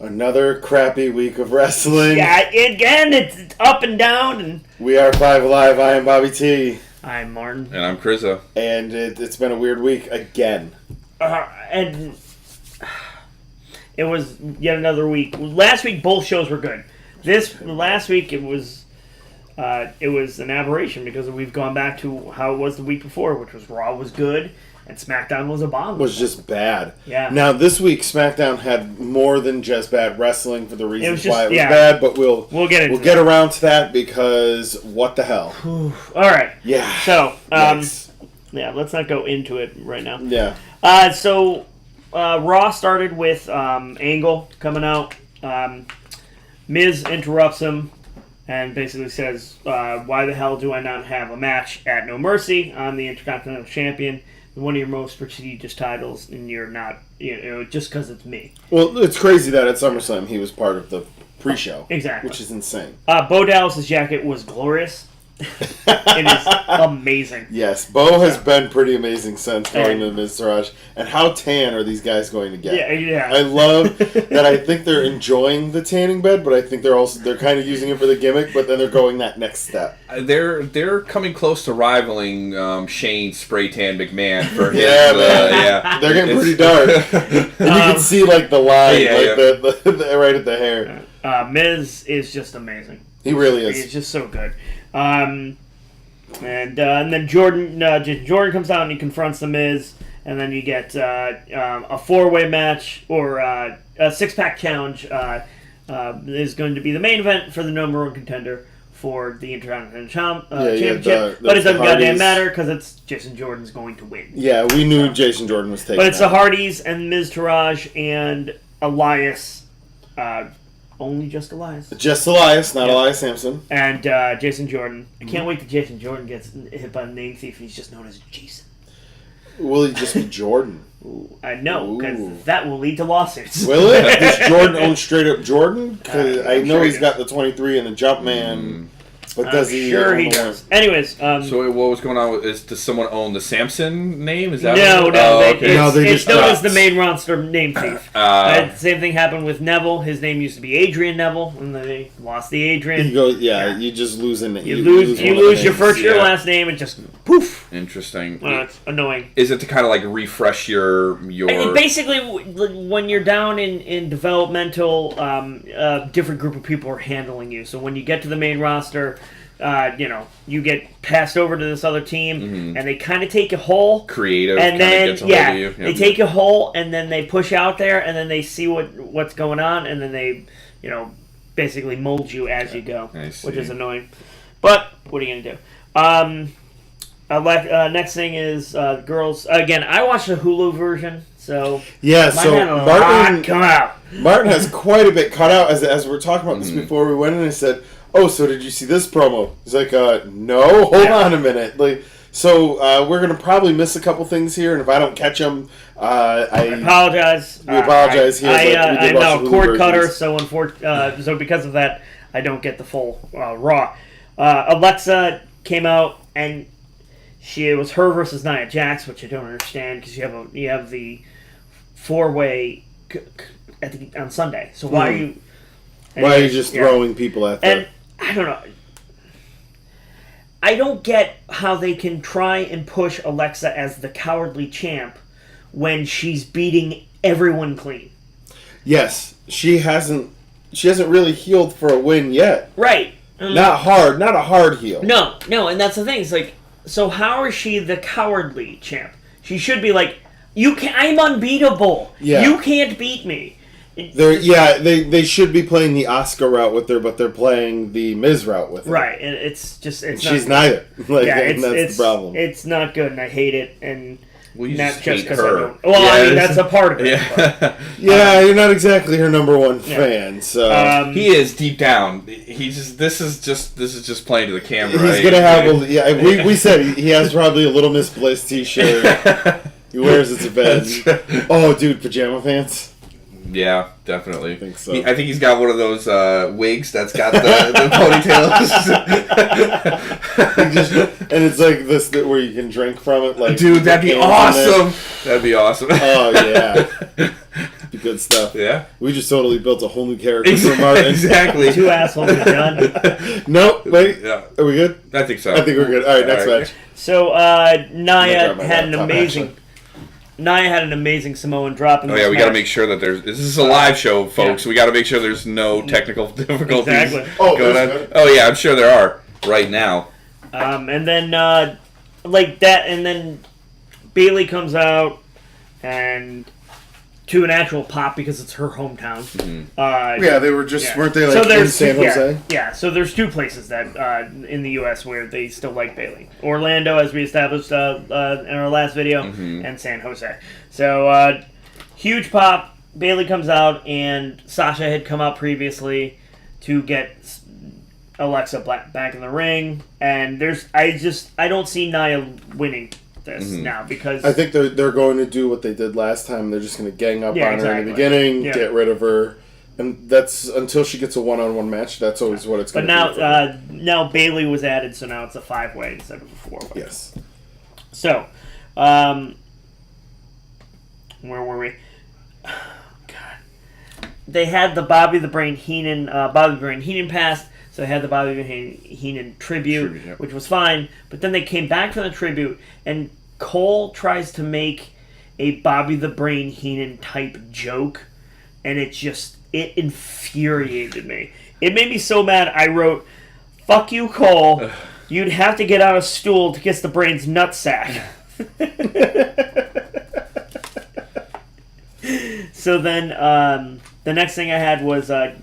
Another crappy week of wrestling. Yeah, again, it's up and down. And We are 5 Alive. I am BobbyT. I'm Martin. And I'm Crza. And it's been a weird week again. And it was yet another week. Last week, both shows were good. Last week, it was an aberration because we've gone back to how it was the week before, which was Raw was good and SmackDown was a bomb. Was just bad. Yeah. Now, this week, SmackDown had more than just bad wrestling for the reasons why it was yeah. bad, but we'll get around to that because what the hell. All right. Yeah. So, yeah, let's not go into it right now. Yeah. So, Raw started with Angle coming out. Miz interrupts him and basically says, why the hell do I not have a match at No Mercy? I'm the Intercontinental Champion, one of your most prestigious titles, and you're not, just because it's me. Well, it's crazy that at SummerSlam he was part of the pre-show. Exactly. Which is insane. Bo Dallas' jacket was glorious. It is amazing. Yes, Bo has been pretty amazing since going to Miz Taraj. And how tan are these guys going to get? Yeah. I love that. I think they're enjoying the tanning bed, but I think they're kind of using it for the gimmick. But then they're going that next step. They're coming close to rivaling Shane's spray tan McMahon for his. Yeah, they're getting pretty dark. And you can see like the line, the right at the hair. Miz is just amazing. He really is. He's just so good. And then Jordan comes out and he confronts the Miz, and then you get a four-way match or a six-pack challenge is going to be the main event for the number one contender for the Intercontinental Championship. But it doesn't goddamn matter because it's Jason Jordan's going to win. Yeah, we knew Jason Jordan was taking. But it's the Hardys and Miz Taraj and Elias. Only just Elias. Just Elias, not Elias Sampson. And Jason Jordan. I can't wait till Jason Jordan gets hit by the name thief and he's just known as Jason. Will he just be Jordan? I know, because that will lead to lawsuits. Will it? Does Jordan own straight up Jordan? Because I know he's got the 23 and the Jumpman. But does he? Sure he does. Anyways. So what was going on? Does someone own the Samson name? Is that No. It's known as the dropped. main roster name thief. Same thing happened with Neville. His name used to be Adrian Neville, and they lost the Adrian. He goes, you just lose an. You lose your first, your last name, and just poof. Interesting. It's annoying. Is it to kind of like refresh your? Basically, when you're down in developmental, different group of people are handling you. So when you get to the main roster. You get passed over to this other team, and they kind of take you whole. Creative, and then gets a hold of you. They take you whole, and then they push out there, and then they see what's going on, and then they, basically mold you as you go, which is annoying. But what are you gonna do? Next thing is girls. Again, I watched the Hulu version, so Martin come out. Martin has quite a bit cut out as we were talking about this before we went in. I said, "Oh, so did you see this promo?" He's like, "No, hold on a minute." So we're gonna probably miss a couple things here, and if I don't catch them, I apologize. We apologize here. I'm now a cord cutter, so so because of that, I don't get the full Raw. Alexa came out, and it was her versus Nia Jax, which I don't understand because you have the 4-way on Sunday. So why are you? Why are you just throwing people at them? And I don't know. I don't get how they can try and push Alexa as the cowardly champ when she's beating everyone clean. Yes, she hasn't really healed for a win yet. Right. Not a hard heel. No, and that's the thing. It's like, so how is she the cowardly champ? She should be like, I'm unbeatable. Yeah. You can't beat me. They should be playing the Asuka route with her, but they're playing the Miz route with her. Right, and it's she's neither. And that's the problem. It's not good, and I hate it, and you not just just hate because I her. don't. Well, I mean that's a part of it. Yeah, you're not exactly her number one fan, so he is deep down. This is just playing to the camera. He's gonna have we said he has probably a little misplaced T-shirt. He wears it to bed. Oh, dude, pajama pants. Yeah, definitely. I think so. I think he's got one of those wigs that's got the ponytails. And it's like this where you can drink from it. Like, dude, that'd be awesome. That'd be awesome. Oh, yeah. Be good stuff. Yeah. We just totally built a whole new character for Martin. Exactly. 2 assholes are done. Nope. Wait. Yeah. Are we good? I think so. I think we're good. All right, next match. So Nia my had an laptop, amazing. Nia had an amazing Samoan drop in Oh this yeah, we match. got to make sure that this is a live show, folks. We got to make sure there's no technical difficulties Exactly. Oh, going on. Oh yeah, I'm sure there are right now. And then like that, and then Bayley comes out and to an actual pop because it's her hometown. Yeah, they were just weren't they like in San Jose? Yeah, so there's 2 places that in the U.S. where they still like Bayley: Orlando, as we established in our last video, and San Jose. So huge pop. Bayley comes out, and Sasha had come out previously to get Alexa back in the ring, and I don't see Nia winning this now because I think they're going to do what they did last time. They're just going to gang up on her in the beginning, get rid of her, and that's until she gets a one-on-one match. That's always what it's going to be. But now Bayley was added, so now it's a 5-way instead of a 4-way. Yes. So, where were we? God, they had the Bobby the Brain Heenan pass. So they had the Bobby Heenan tribute, which was fine. But then they came back from the tribute, and Cole tries to make a Bobby the Brain Heenan type joke, and it infuriated me. It made me so mad. I wrote, "Fuck you, Cole. You'd have to get on a stool to kiss the Brain's nutsack." So then the next thing I had was the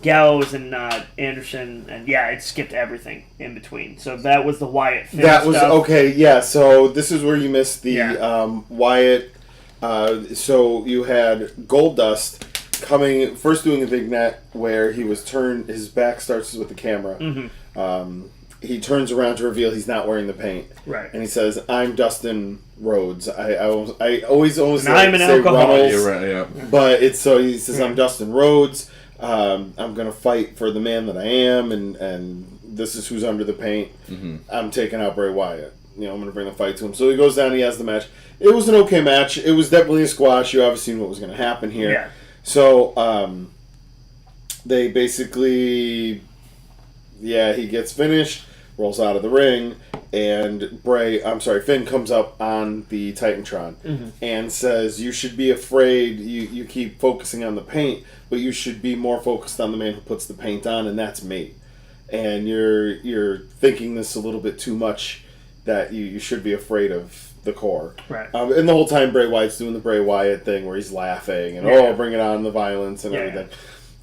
Gallows and Anderson, and it skipped everything in between. So that was the Wyatt Finn That was stuff. okay. Yeah. So this is where you missed the Wyatt. So you had Goldust coming first, doing a vignette where he was turned. His back starts with the camera. He turns around to reveal he's not wearing the paint. Right. And he says, "I'm Dustin Rhodes." I always I'm an say alcoholic. Runnels, You're right, yeah. but it's so he says, "I'm Dustin Rhodes. I'm going to fight for the man that I am, and this is who's under the paint. I'm taking out Bray Wyatt. I'm going to bring the fight to him." So he goes down, he has the match. It was an okay match. It was definitely a squash. You obviously knew what was going to happen here. Yeah. So they basically, he gets finished, rolls out of the ring, and Finn comes up on the Titantron and says, "You should be afraid. You keep focusing on the paint, but you should be more focused on the man who puts the paint on, and that's me. And you're thinking this a little bit too much, that you should be afraid of the core." Right. And the whole time Bray Wyatt's doing the Bray Wyatt thing where he's laughing and bring it on, the violence and everything.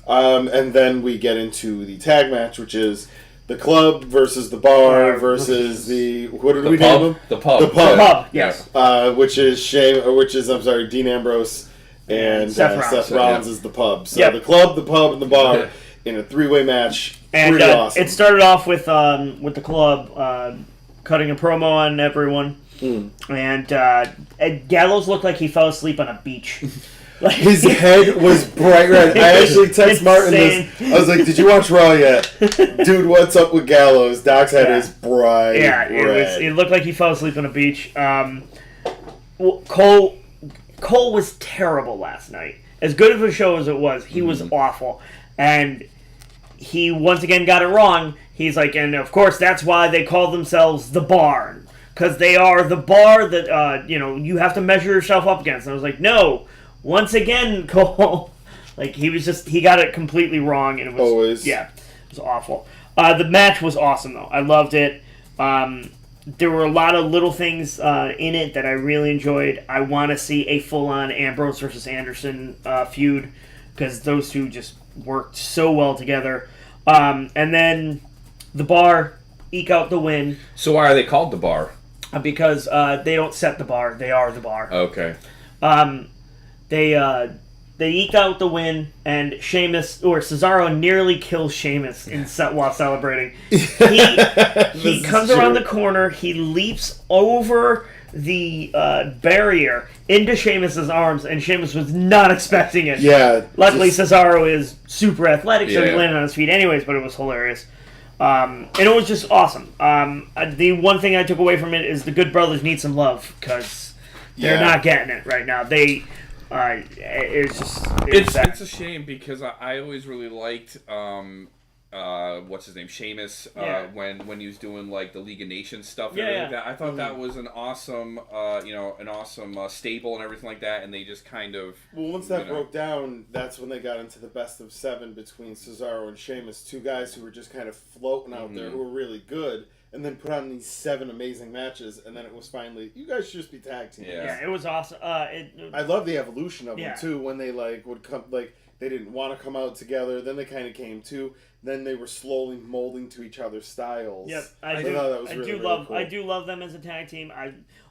And then we get into the tag match, which is the club versus the bar versus the what did we name them? The pub. The pub. Yes. Which is Dean Ambrose and Seth Rollins is the pub. So the club, the pub, and the bar in a 3-way match. And Pretty awesome. It started off with the club cutting a promo on everyone, and Gallows looked like he fell asleep on a beach. His head was bright red. I actually texted Martin this. I was like, "Did you watch Raw yet? Dude, what's up with Gallows? Doc's head is bright red." It looked like he fell asleep on a beach. Cole was terrible last night. As good of a show as it was, he was awful. And he once again got it wrong. He's like, and of course that's why they call themselves the Barn. Because they are the bar that, you have to measure yourself up against. And I was like, no. Once again, Cole, he got it completely wrong, and it was it was awful. The match was awesome though. I loved it. There were a lot of little things in it that I really enjoyed. I want to see a full-on Ambrose versus Anderson feud because those two just worked so well together. And then the Bar eke out the win. So why are they called the Bar? Because they don't set the bar; they are the bar. Okay. They eked out the win, and Cesaro nearly kills Sheamus while celebrating. He comes around the corner, he leaps over the barrier into Sheamus's arms, and Sheamus was not expecting it. Yeah. Luckily, Cesaro is super athletic, so he landed on his feet anyways, but it was hilarious. And it was just awesome. The one thing I took away from it is the Good Brothers need some love, because they're not getting it right now. It's just It's a shame because I always really liked what's his name, Sheamus, when he was doing like the League of Nations stuff and everything like that. I thought that was an awesome stable and everything like that, and they just kind of once that broke down, that's when they got into the best of 7 between Cesaro and Sheamus, 2 guys who were just kind of floating out there, who were really good. And then put on these 7 amazing matches, and then it was finally, you guys should just be tag teams. Yeah, it was awesome. I love the evolution of them too. When they would come, they didn't want to come out together. Then they kind of came to. Then they were slowly molding to each other's styles. Yep, I thought that was really cool. I do love them as a tag team.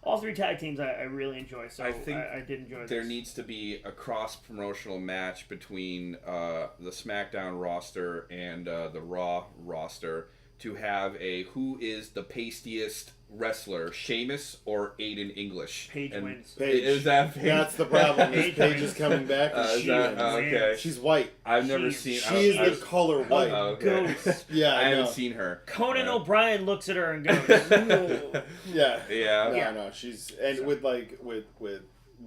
All 3 tag teams I really enjoy. So I think I did enjoy. There needs to be a cross promotional match between the SmackDown roster and the Raw roster, to have a who is the pastiest wrestler, Sheamus or Aiden English. Paige wins. Paige. Is that Paige? That's the problem. Paige is coming back. And okay. She's white. I've never seen. She is the color white. Okay. Ghost. Yeah, I haven't seen her. Conan O'Brien looks at her and goes, Yeah. No. She's with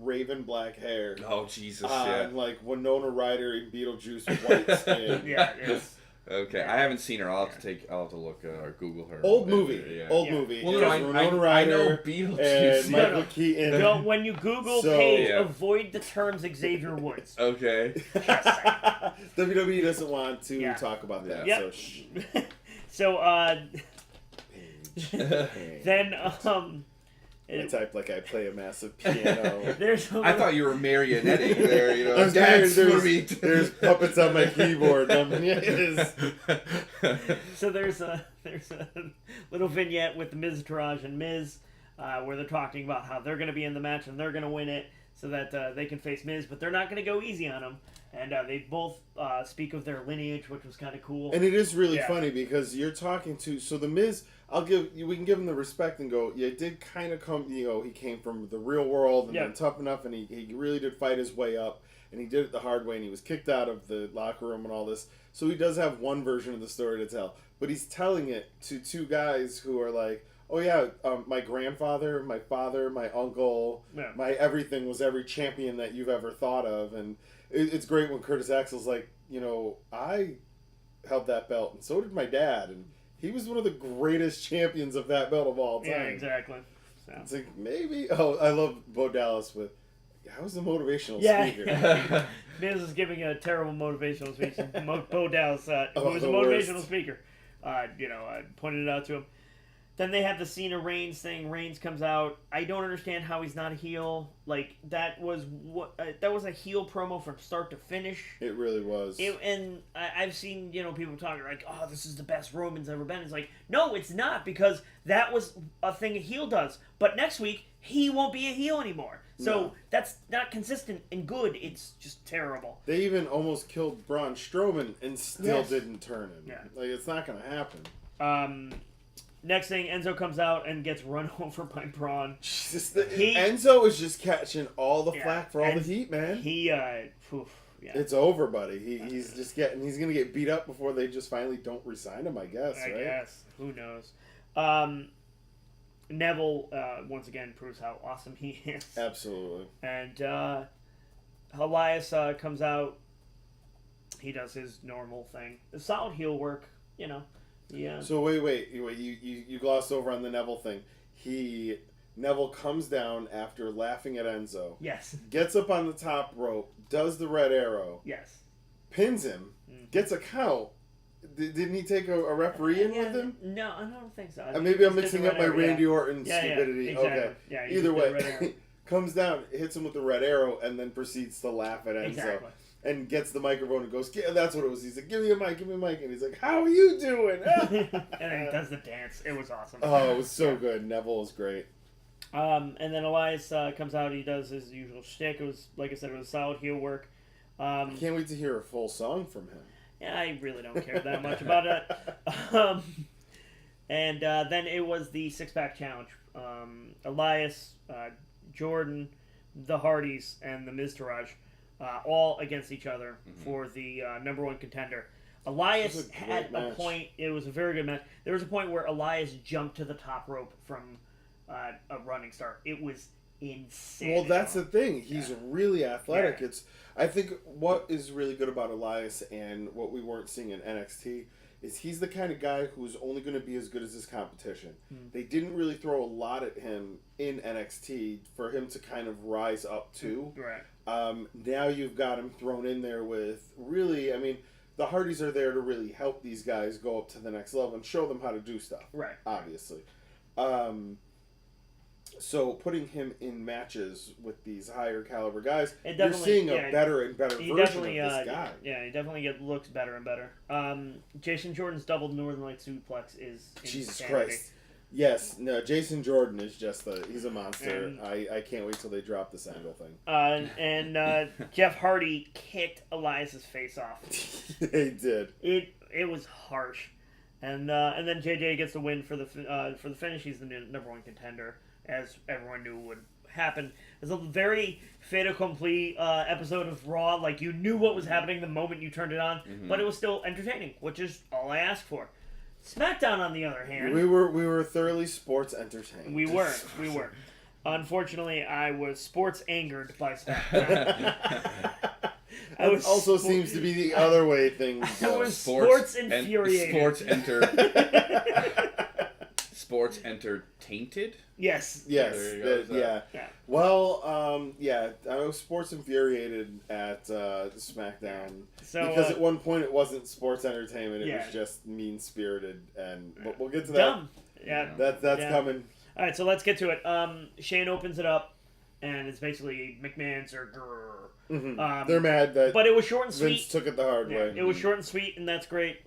raven black hair. Oh Jesus! And like Winona Ryder in Beetlejuice with white skin. Yeah, it is. Okay, I haven't seen her. I'll have to look or Google her. Old movie. Well, Winona Ryder. I know Beetlejuice. And Michael Keaton. When you Google Paige, avoid the terms Xavier Woods. Okay. WWE doesn't want to talk about that. Yep. So shh. So then I type like I play a massive piano. I thought you were marionetting there. You know, there's puppets on my keyboard. So there's a little vignette with the Miz, Taraj, and Miz, where they're talking about how they're going to be in the match and they're going to win it, so that they can face Miz, but they're not going to go easy on him. And they both speak of their lineage, which was kind of cool. And it is really funny because you're talking to the Miz. We can give him the respect and go. Yeah, it did kind of come. He came from the real world and then Tough Enough, and he really did fight his way up, and he did it the hard way, and he was kicked out of the locker room and all this. So he does have one version of the story to tell, but he's telling it to 2 guys who are like, oh yeah, my grandfather, my father, my uncle, my everything was every champion that you've ever thought of. And it's great when Curtis Axel's like, I held that belt and so did my dad, and he was one of the greatest champions of that belt of all time. Yeah, exactly. So. It's like, maybe, I love Bo Dallas with, I was the motivational speaker. Yeah. Miz is giving a terrible motivational speech. Bo Dallas, who was a motivational speaker, pointed it out to him. Then they have the Cena Reigns thing. Reigns comes out. I don't understand how he's not a heel. Like that was a heel promo from start to finish. It really was. And I've seen people talking like, oh, this is the best Roman's ever been. It's like, no, it's not, because that was a thing a heel does. But next week he won't be a heel anymore. So that's not consistent and good. It's just terrible. They even almost killed Braun Strowman and still didn't turn him. Yeah. Like it's not going to happen. Next thing, Enzo comes out and gets run over by Braun. Jesus, Enzo is just catching all the flack for all the heat, man. It's over, buddy. He's gonna get beat up before they just finally don't re-sign him, I guess. I right? guess. Who knows? Neville once again proves how awesome he is. Absolutely. And Elias comes out. He does his normal thing. It's solid heel work, Yeah. So wait. You glossed over on the Neville thing. Neville comes down after laughing at Enzo. Yes. Gets up on the top rope, does the red arrow. Yes. Pins him, gets a count. Didn't he take a referee in with him? No, I don't think so. Maybe I'm mixing up my Randy Orton stupidity. Exactly. Okay. Yeah, either way, comes down, hits him with the red arrow, and then proceeds to laugh at Enzo. Exactly. And gets the microphone and goes, that's what it was. He's like, give me a mic. And he's like, how are you doing? And then he does the dance. It was awesome. Oh, it was so good. Neville was great. And then Elias comes out. He does his usual shtick. It was, like I said, it was solid heel work. I can't wait to hear a full song from him. Yeah, I really don't care that much about it. And then it was the 6-pack challenge. Elias, Jordan, the Hardys, and the Miz Taraj. All against each other for the number 1 contender. Elias had a point. It was a very good match. There was a point where Elias jumped to the top rope from a running start. It was insane. Well, that's the thing. He's really athletic. Yeah. I think what is really good about Elias and what we weren't seeing in NXT is he's the kind of guy who's only going to be as good as his competition. They didn't really throw a lot at him in NXT for him to kind of rise up to. Right. Now you've got him thrown in there with really, I mean, the Hardys are there to really help these guys go up to the next level and show them how to do stuff. Right. Obviously. So putting him in matches with these higher caliber guys, you're seeing a better and better version of this guy. Yeah, he definitely looks better and better. Jason Jordan's double Northern Light suplex is Jesus insanity. Christ. Yes, no, Jason Jordan is just he's a monster. And I can't wait till they drop this angle thing. Jeff Hardy kicked Elias's face off. They did. It was harsh. And then JJ gets the win for the finish. He's the number one contender, as everyone knew would happen. It's a very fait accompli episode of Raw. Like, you knew what was happening the moment you turned it on, but it was still entertaining, which is all I asked for. SmackDown, on the other hand, we were thoroughly sports entertained. We were. Unfortunately, I was sports angered by SmackDown. It also seems to be the other way things go. I was sports infuriated. Sports entertained? Yes. Yeah. Well, I was sports infuriated at SmackDown because at one point it wasn't sports entertainment; it was just mean spirited, but we'll get to that. Dumb. Yeah. That's coming. All right, so let's get to it. Shane opens it up, and it's basically McMahon's or grrr. They're mad that, but it was short and sweet. Vince took it the hard way. It was short and sweet, and that's great.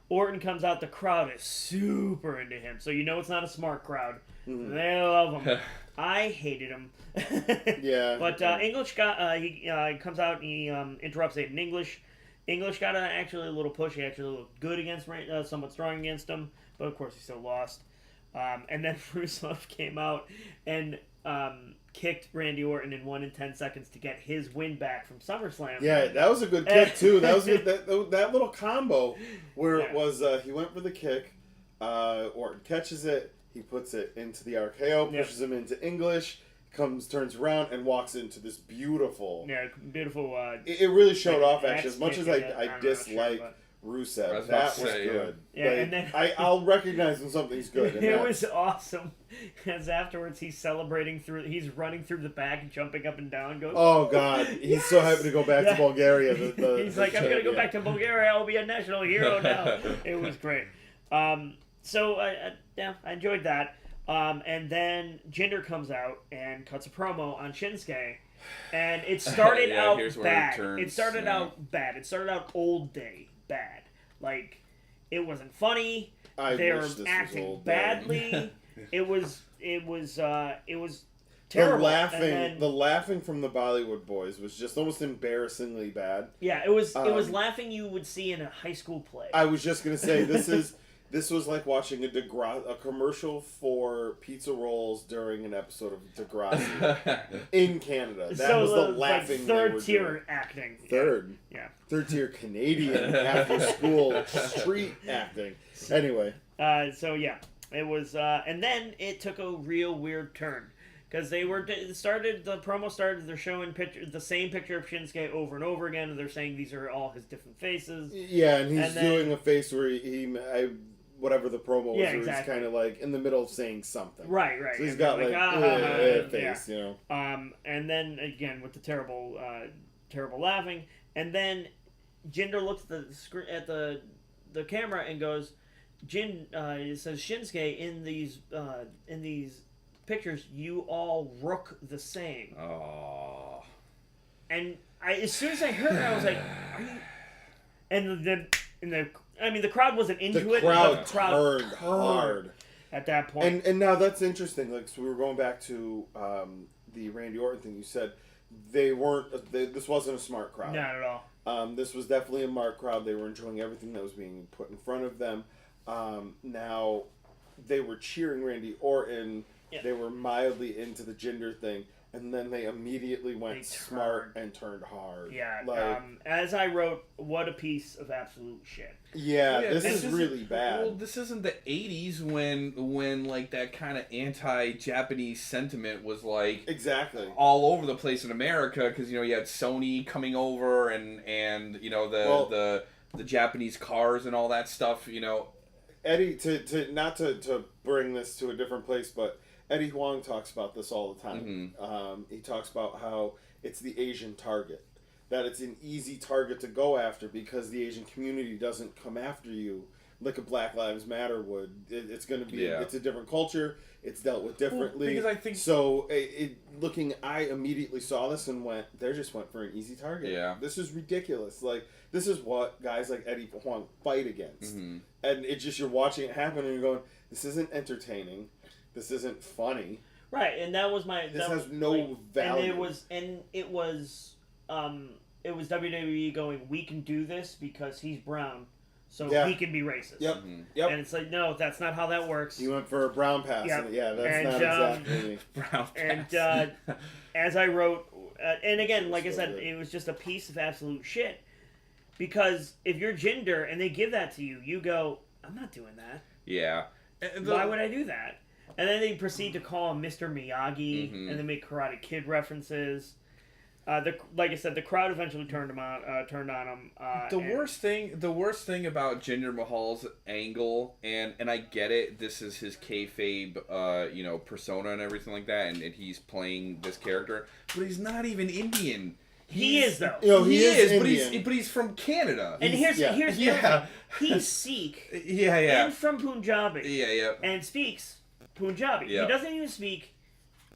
Orton comes out. The crowd is super into him, so you know it's not a smart crowd. They love him. I hated him. Yeah. But English got he comes out and he interrupts it in English. English got actually a little push. He actually looked good against somewhat strong against him, but of course he still lost. And then Rusev came out and kicked Randy Orton in 1 in 10 seconds to get his win back from SummerSlam. Yeah, that was a good kick too. That was good. That little combo where it was he went for the kick, Orton catches it, he puts it into the RKO, pushes him into English, turns around and walks into this beautiful. Yeah, beautiful. It really showed off actually. As much as I dislike Rusev, that was good. Yeah, and then I'll recognize when something's good. It was awesome, because afterwards he's he's running through the back and jumping up and down. Oh God, he's so happy to go back to Bulgaria. He's like, I'm gonna go back to Bulgaria. I'll be a national hero now. It was great. So I enjoyed that. And then Jinder comes out and cuts a promo on Shinsuke. And it started out bad. It started out bad. It started out old day bad. Like, it wasn't funny. They were acting badly. It was terrible. The laughing from the Bollywood boys was just almost embarrassingly bad. Yeah, it was laughing you would see in a high school play. I was just gonna say this was like watching a commercial for pizza rolls during an episode of Degrassi in Canada. That was the laughing. Like third tier acting. Third. Yeah. Third tier Canadian after school street acting. Anyway. It was, and then it took a real weird turn. Because the promo started, they're showing the same picture of Shinsuke over and over again, and they're saying these are all his different faces. Yeah, and he's doing a face where whatever the promo was, exactly. He's kind of like in the middle of saying something. Right. So he's got a face, you know. And then again with the terrible laughing, and then Jinder looks at the camera and goes, it says Shinsuke in these pictures, you all look the same. Oh. And as soon as I heard it, I was like, "Are you?" And the crowd wasn't into it. The crowd turned hard at that point. And now that's interesting. Like, so we were going back to the Randy Orton thing. You said this wasn't a smart crowd. Not at all. This was definitely a marked crowd. They were enjoying everything that was being put in front of them. Now they were cheering Randy Orton. Yeah. They were mildly into the Jinder thing. and then they immediately went smart and turned hard. Yeah. Like, as I wrote, what a piece of absolute shit. Yeah, this is really bad. Well, this isn't the 80s when like that kind of anti-Japanese sentiment was like exactly all over the place in America, because you had Sony coming over and the Japanese cars and all that stuff. Eddie, to bring this to a different place, but Eddie Huang talks about this all the time. Mm-hmm. He talks about how it's the Asian target. That it's an easy target to go after because the Asian community doesn't come after you like a Black Lives Matter would. It's going to be it's a different culture. It's dealt with differently. Because I think so. I immediately saw this and they just went for an easy target. Yeah, this is ridiculous. Like this is what guys like Eddie Huang fight against, and it's just you're watching it happen and you're going, this isn't entertaining. This isn't funny. Right, and that was my. This has no value. And it was WWE going, we can do this because he's brown, so he can be racist. Yep. Yep. And it's like, no, that's not how that works. You went for a brown pass. Yep. Yeah, that's not exactly brown pass. And as I wrote, and again, like I said, it was just a piece of absolute shit. Because if you're Jinder and they give that to you, you go, I'm not doing that. Yeah. Why would I do that? And then they proceed to call him Mr. Miyagi, and they make Karate Kid references. Like I said, the crowd eventually turned on him. The worst thing about Jinder Mahal's angle, and I get it, this is his kayfabe, persona and everything like that, and he's playing this character, but he's not even Indian. He is though. He is, but he's from Canada. And here's the other thing. He's Sikh. And from Punjabi. And speaks Punjabi. He doesn't even speak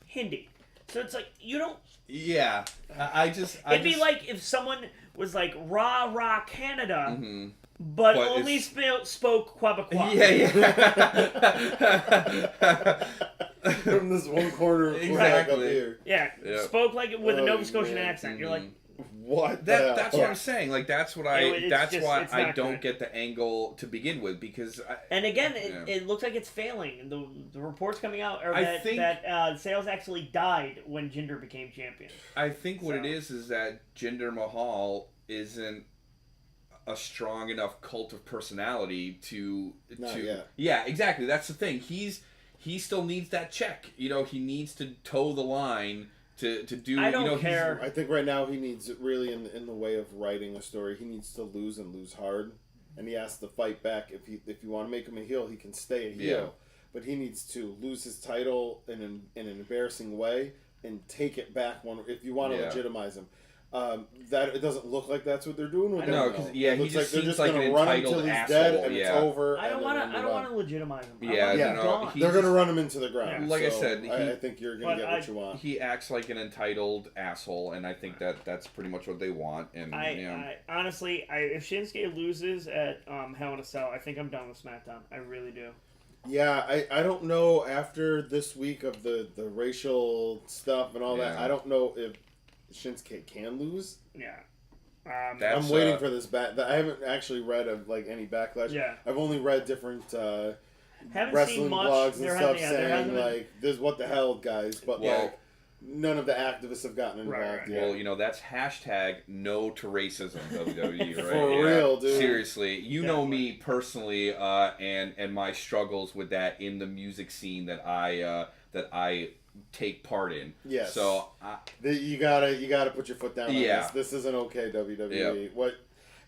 Hindi. So it's like you don't. Yeah, It'd be like if someone was like rah Canada, but only spoke Quabecois. From this one corner exactly. up here. Yeah, spoke like with a Nova Scotian accent. You're like, what? That's what I'm saying. Like that's what why I don't good. get the angle to begin with because. And again, it looks like it's failing. The reports coming out are that sales actually died when Jinder became champion. I think what it is that Jinder Mahal isn't a strong enough cult of personality to. Yeah, exactly. That's the thing. He still needs that check. He needs to toe the line to do. I don't care. I think right now he needs really in the way of writing a story. He needs to lose and lose hard, and he has to fight back. If you want to make him a heel, he can stay a heel, but he needs to lose his title in an embarrassing way and take it back if you want to legitimize him. That it doesn't look like that's what they're doing with him. No, because he just seems like an run him entitled till he's asshole. dead and it's over. I don't want to legitimize him. They're going to run him into the ground. Like I said, I think you're going to get what you want. He acts like an entitled asshole, and I think that's pretty much what they want. And I honestly, if Shinsuke loses at Hell in a Cell, I think I'm done with SmackDown. I really do. Yeah, I don't know after this week of the racial stuff and all that. I don't know if Shinsuke can lose. Yeah. I'm waiting for this I haven't actually read any backlash. Yeah. I've only read different haven't wrestling seen much. blogs and stuff saying this what the hell, guys, but none of the activists have gotten involved yet. Well, that's hashtag no to racism, WWE, right? For real, dude. Seriously. You know me personally and my struggles with that in the music scene that I take part in. Yes. So you gotta put your foot down on this. This isn't okay, WWE. Yep.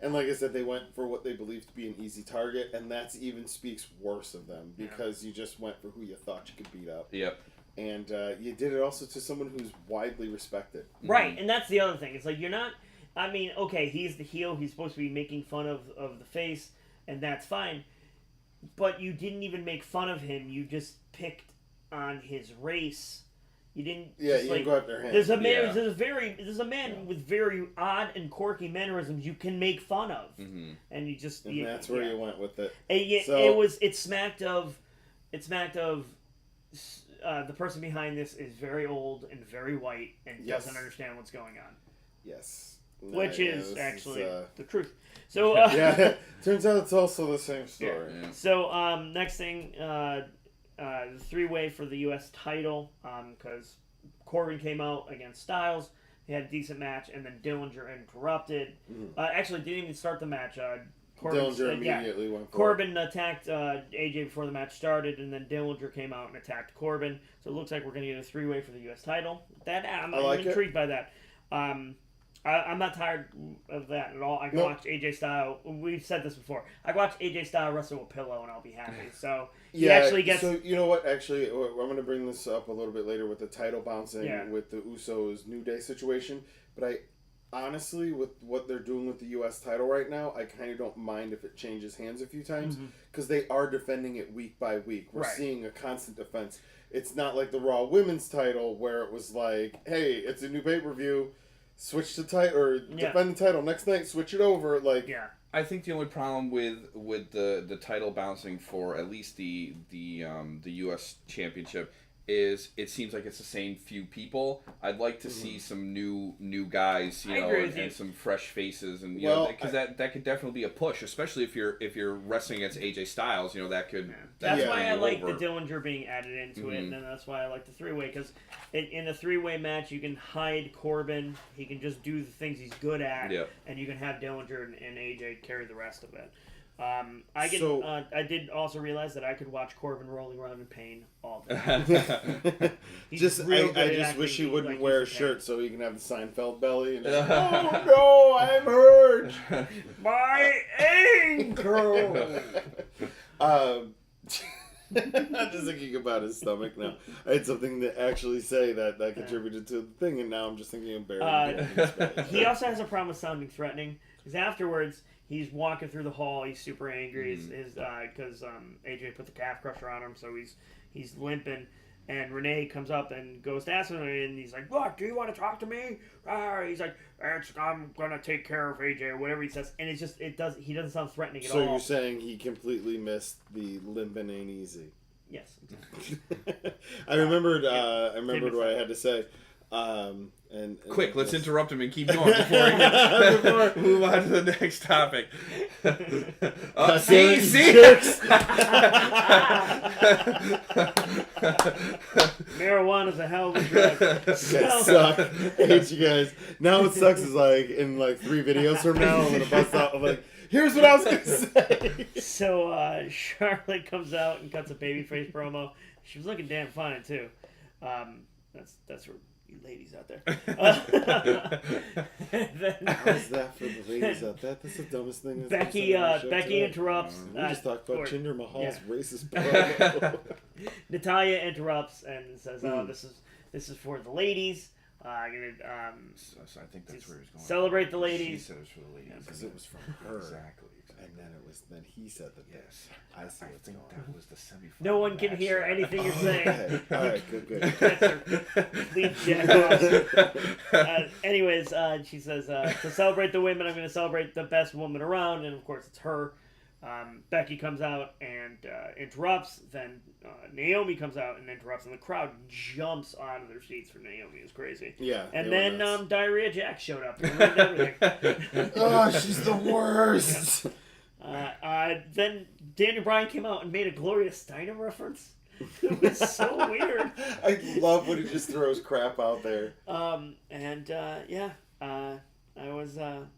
And like I said, they went for what they believed to be an easy target, and that even speaks worse of them because you just went for who you thought you could beat up. Yep. And you did it also to someone who's widely respected. Right, and that's the other thing. It's like you're not. I mean, okay, he's the heel. He's supposed to be making fun of the face, and that's fine. But you didn't even make fun of him. You just picked on his race. You didn't. Yeah, you didn't go after him. There's a man. There's a man with very odd and quirky mannerisms you can make fun of, and you just. And that's where you went with it. It smacked of. The person behind this is very old and very white and doesn't understand what's going on. Yes. Which is actually the truth. So turns out it's also the same story. Yeah. So next thing, the 3-way for the U.S. title, because Corbin came out against Styles. He had a decent match, and then Dillinger interrupted. Actually, didn't even start the match. Dillinger immediately went for Corbin attacked AJ before the match started, and then Dillinger came out and attacked Corbin. So it looks like we're going to get a three-way for the U.S. title. I'm intrigued by that. I'm not tired of that at all. I can watch AJ Styles. We've said this before. I can watch AJ Styles wrestle with Pillow, and I'll be happy. So he actually gets. So you know what? Actually, I'm going to bring this up a little bit later with the title bouncing with the Usos New Day situation. But I honestly, with what they're doing with the U.S. title right now, I kind of don't mind if it changes hands a few times because they are defending it week by week. We're seeing a constant defense. It's not like the Raw Women's title where it was like, hey, it's a new pay-per-view. Switch the title or defend the title next night. Switch it over. I think the only problem with the title bouncing for at least the U.S. Championship is it seems like it's the same few people. I'd like to see some new guys, and some fresh faces, and because that could definitely be a push, especially if you're wrestling against AJ Styles. That could. That's why I like the Dillinger being added into it, and then that's why I like the three-way because in a three-way match you can hide Corbin. He can just do the things he's good at, and you can have Dillinger and AJ carry the rest of it. I did also realize that I could watch Corbin rolling around in pain all day. I just wish he wouldn't wear a shirt so he can have the Seinfeld belly. And just, oh no, I'm hurt. My ankle. I'm just thinking about his stomach now. I had something to actually say that contributed to the thing, and now I'm just thinking of Barry. He also has a problem with sounding threatening because afterwards. He's walking through the hall. He's super angry because AJ put the calf crusher on him, so he's limping. And Renee comes up and goes to ask him, and he's like, "Look, do you want to talk to me?" He's like, "I'm gonna take care of AJ," or whatever he says. And he doesn't sound threatening at all. So you're saying he completely missed the limping ain't easy? Yes, exactly. I remembered what I had to say. Quick, let's interrupt him and keep going before we move on to the next topic. See? Marijuana's a hell of a drug. That suck. I hate you guys. Now what sucks is in 3 videos from now, I'm going to bust out. I'm like, here's what I was going to say. So Charlotte comes out and cuts a babyface promo. She was looking damn fine, too. That's where... ladies out there. How's that for the ladies out there? That's the dumbest thing. Becky interrupts. We just talked about Jinder Mahal's racist promo. Natalia interrupts and says, this is for the ladies. So I think that's where he's going. Celebrate the ladies. She said it was for the ladies. Because it was from her. Exactly. And then he said that. Yes. I see what's going on. That was the semifinal. No one can hear anything you're saying. Okay. All right, good. Please jack off. Anyways, she says, to celebrate the women, I'm going to celebrate the best woman around. And, of course, it's her. Becky comes out and interrupts. Then Naomi comes out and interrupts. And the crowd jumps out of their seats for Naomi. It's crazy. Yeah. And then Diarrhea Jack showed up and ruined everything. Oh, she's the worst. Then Daniel Bryan came out and made a Gloria Steinem reference. It was so weird. I love when he just throws crap out there. I was no.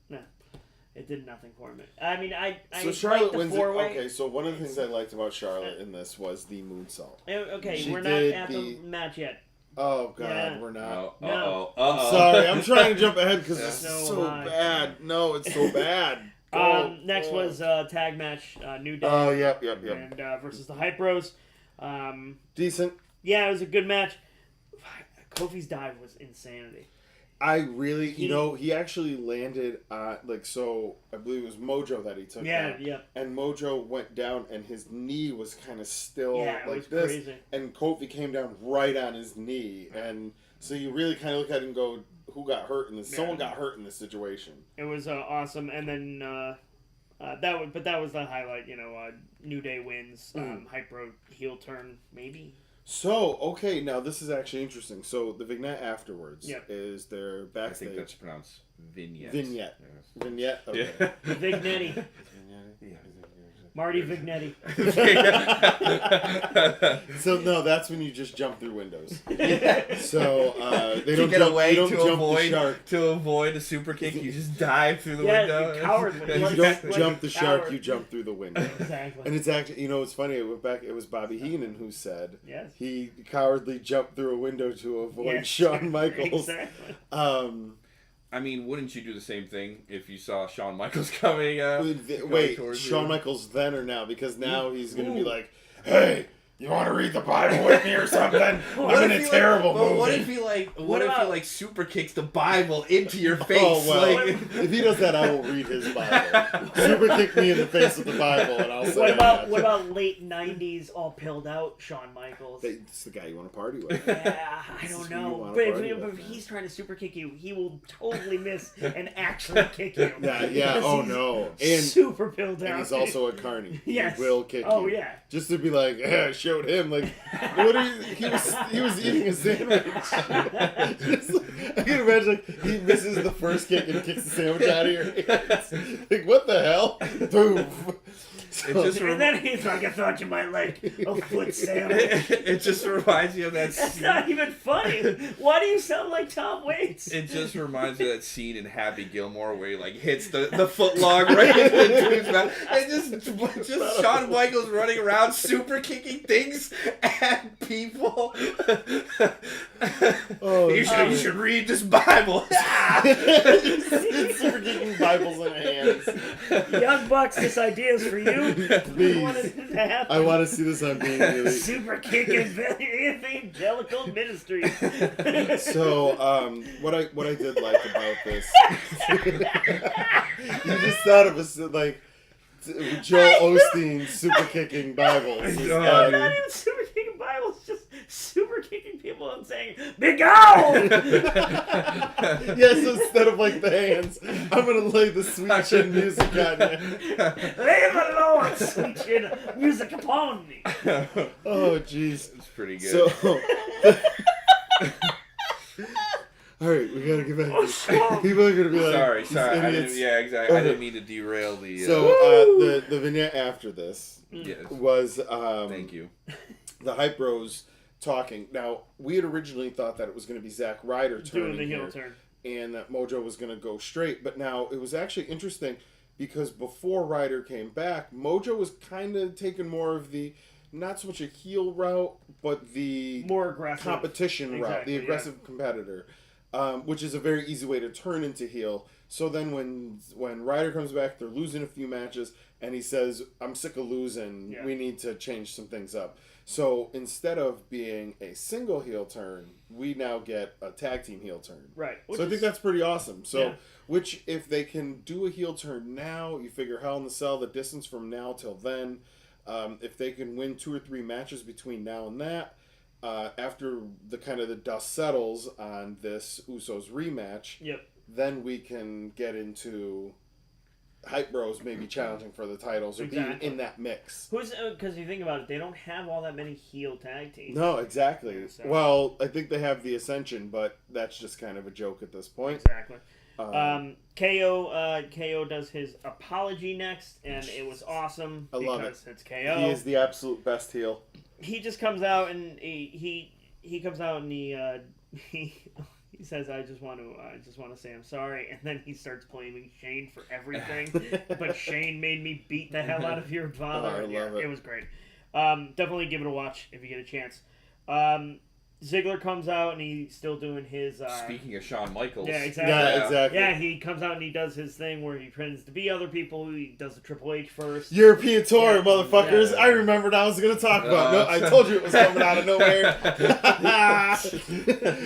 It did nothing for me. I mean, I so Charlotte the wins it. four-way. Okay, so one of the things I liked about Charlotte in this was the moonsault. Okay, we're not at the match yet. Oh God, we're not. No. I'm sorry, I'm trying to jump ahead because it's so bad. No, it's so bad. Next was tag match, New Day. Oh, yep. And versus the Hype Bros. Decent. Yeah, it was a good match. Kofi's dive was insanity. I really, he actually landed so I believe it was Mojo that he took down. Yeah. And Mojo went down and his knee was kind of still like this. Crazy. And Kofi came down right on his knee. And so you really kind of look at it and go, who got hurt in this? Yeah. Someone got hurt in this situation. It was awesome. And then that was the highlight, New Day wins, Hype Bro heel turn, maybe. So, okay, now this is actually interesting. So, the vignette afterwards is their backstage. I think that's pronounced vignette. Vignette. Yes. Vignette? Okay. Vignette. Marty Vignetti. So no, that's when you just jump through windows. So they don't get jump, away you don't to jump avoid the shark. to avoid a super kick. You just dive through the window. Cowardly. You don't jump the shark. Coward. You jump through the window. Exactly. And it's actually, it's funny. It went back. It was Bobby Heenan who said he cowardly jumped through a window to avoid Shawn Michaels. Exactly. I mean, wouldn't you do the same thing if you saw Shawn Michaels coming? Wait, Shawn Michaels then or now? Because now he's going to be like, hey, you want to read the Bible with me or something? I'm in a terrible mood. What if he like super kicks the Bible into your face? Oh, well, if he does that, I will read his Bible. Super kick me in the face with the Bible, and I'll say what about late 90s all pilled out Shawn Michaels? It's the guy you want to party with. Yeah, I don't know. But if he's trying to super kick you, he will totally miss and actually kick you. Yeah. Oh, no. And super pilled out. And he's also a carny. Yes. He will kick you. Oh, yeah. Just to be like, I showed him. Like, what are you, he was eating a sandwich. I can imagine like, he misses the first kick and kicks the sandwich out of your hands. Like, what the hell? Boom. And then he's like, I thought you might like a foot sandwich. It just reminds me of that That's scene. not even funny. Why do you sound like Tom Waits? It just reminds me of that scene in Happy Gilmore where he like hits the foot log right into his mouth. And just Shawn Michaels running around super kicking things at people. You should read this Bible. Super kicking Bibles in hands. Young Bucks, this idea is for you. Please. I want to see this on Being Elite. Super kicking evangelical ministry. So, what I did like about this, you just thought of us like Joel Osteen super kicking Bibles. Not even super kicking Bibles, just super kicking people and saying, "Be gone!" Yes, instead of like the hands, I'm gonna lay the sweet chin music on you. Lay the Lord sweet chin music upon me. Oh, jeez, It's pretty good. So, all right, we gotta get back to this. People are gonna be like, sorry. Idiots. I didn't mean to derail the. So the vignette after this yes. was Thank you. The Hype Bros talking. Now we had originally thought that it was going to be Zack Ryder turning doing the heel turn, and that Mojo was going to go straight. But now it was actually interesting because before Ryder came back, Mojo was kind of taking more of the not so much a heel route, but the more aggressive competition route, the aggressive competitor. Which is a very easy way to turn into heel. So then when Ryder comes back, they're losing a few matches, and he says, I'm sick of losing. Yeah. We need to change some things up. So instead of being a single heel turn, we now get a tag team heel turn. Right. So I think that's pretty awesome. So, which if they can do a heel turn now, you figure Hell in the Cell, the distance from now till then, if they can win 2 or 3 matches between now and that, after the dust settles on this Usos rematch, then we can get into Hype Bros maybe challenging for the titles or being in that mix. Because you think about it, they don't have all that many heel tag teams. No, exactly. So. Well, I think they have the Ascension, but that's just kind of a joke at this point. Exactly. KO does his apology next, and it was awesome. I love it. It's KO. He is the absolute best heel. He just comes out and he comes out and he says, I just want to say I'm sorry, and then he starts blaming Shane for everything. But Shane made me beat the hell out of your father. I love it. It was great. Definitely give it a watch if you get a chance. Ziggler comes out and he's still doing his... Speaking of Shawn Michaels. Yeah, exactly. Yeah, exactly. Yeah, he comes out and he does his thing where he pretends to be other people. He does the Triple H first. European tour, motherfuckers. Yeah. I remembered I was going to talk about. No, I told you it was coming out of nowhere.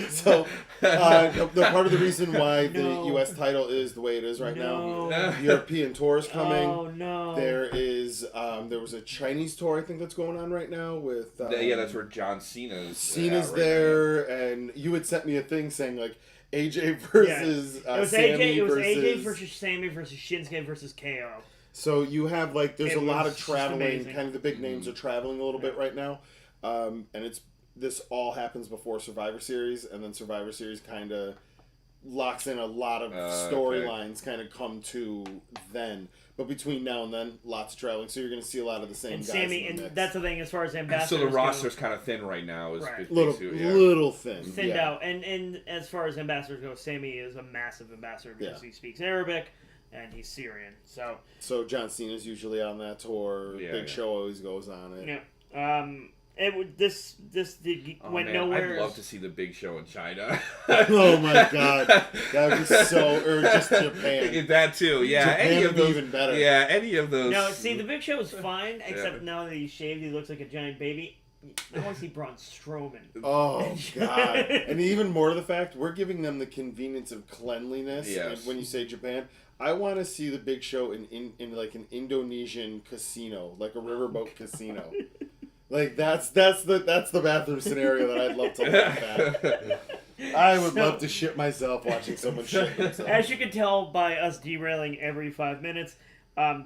So, the part of the reason why the U.S. title is the way it is right now, the European tour is coming. Oh, no. There is, there was a Chinese tour, I think, that's going on right now with... that's where John Cena's there, and you had sent me a thing saying like AJ versus it was Sammy AJ versus Sammy versus Shinsuke versus KO. So you have there's a lot of traveling. Kind of the big names are traveling a little bit right now, and this all happens before Survivor Series, and then Survivor Series kind of locks in a lot of storylines kind of come to then. But between now and then, lots of traveling, so you're going to see a lot of the same and guys. Sammy, in the mix. and that's the thing as far as ambassadors. So the roster's kind of thin right now. Is right. little thin, thinned out. And as far as ambassadors go, Sammy is a massive ambassador because he speaks Arabic and he's Syrian. So John Cena's usually on that tour. Big Show always goes on it. Yeah. This went nowhere. I'd love to see the Big Show in China. Oh my god, that would be so. Or just Japan. That too, yeah. Japan any would of be those, even better. Yeah, any of those. No, see, the Big Show is fine, except now that he's shaved, he looks like a giant baby. I want to see Braun Strowman. Oh god, and even more to the fact, we're giving them the convenience of cleanliness. Yes. And when you say Japan, I want to see the Big Show in like an Indonesian casino, like a riverboat casino. Like that's the bathroom scenario that I'd love to look at. I would love to shit myself watching someone shit themselves. As you can tell by us derailing every 5 minutes,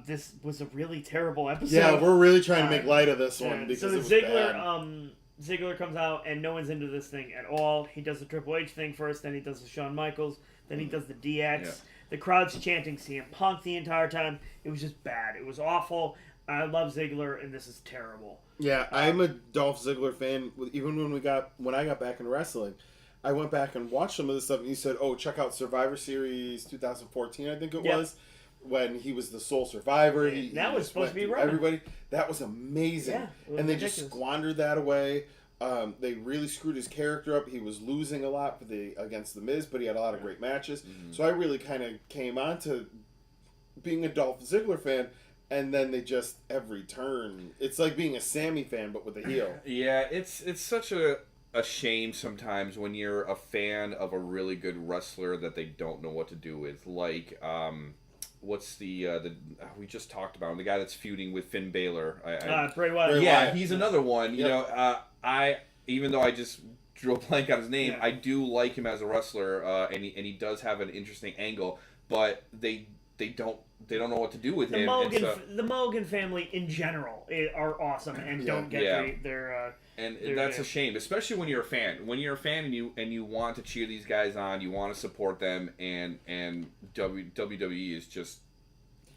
this was a really terrible episode. Yeah, we're really trying to make light of this one because so it was Ziggler, bad. Ziggler comes out and no one's into this thing at all. He does the Triple H thing first, then he does the Shawn Michaels, then he does the DX. Yeah. The crowd's chanting CM Punk the entire time. It was just bad. It was awful. I love Ziggler, and this is terrible. Yeah, I'm a Dolph Ziggler fan. Even when I got back in wrestling, I went back and watched some of this stuff, and he said, "Oh, check out Survivor Series 2014, I think it was, when he was the sole survivor." That was supposed to be right. Everybody, that was amazing, and they just squandered that away. They really screwed his character up. He was losing a lot against the Miz, but he had a lot of great matches. Mm-hmm. So I really kind of came on to being a Dolph Ziggler fan. And then they just, every turn, it's like being a Sammy fan, but with a heel. Yeah, it's such a shame sometimes when you're a fan of a really good wrestler that they don't know what to do with. Like, what's the we just talked about him, the guy that's feuding with Finn Balor. Bray Wyatt. Yeah, he's another one. You know, even though I just drew a blank on his name, I do like him as a wrestler, and he does have an interesting angle, but they don't know what to do with him. The Mulligan family in general are awesome and don't get their that's a shame, especially when you're a fan. When you're a fan and you want to cheer these guys on, you want to support them, and WWE is just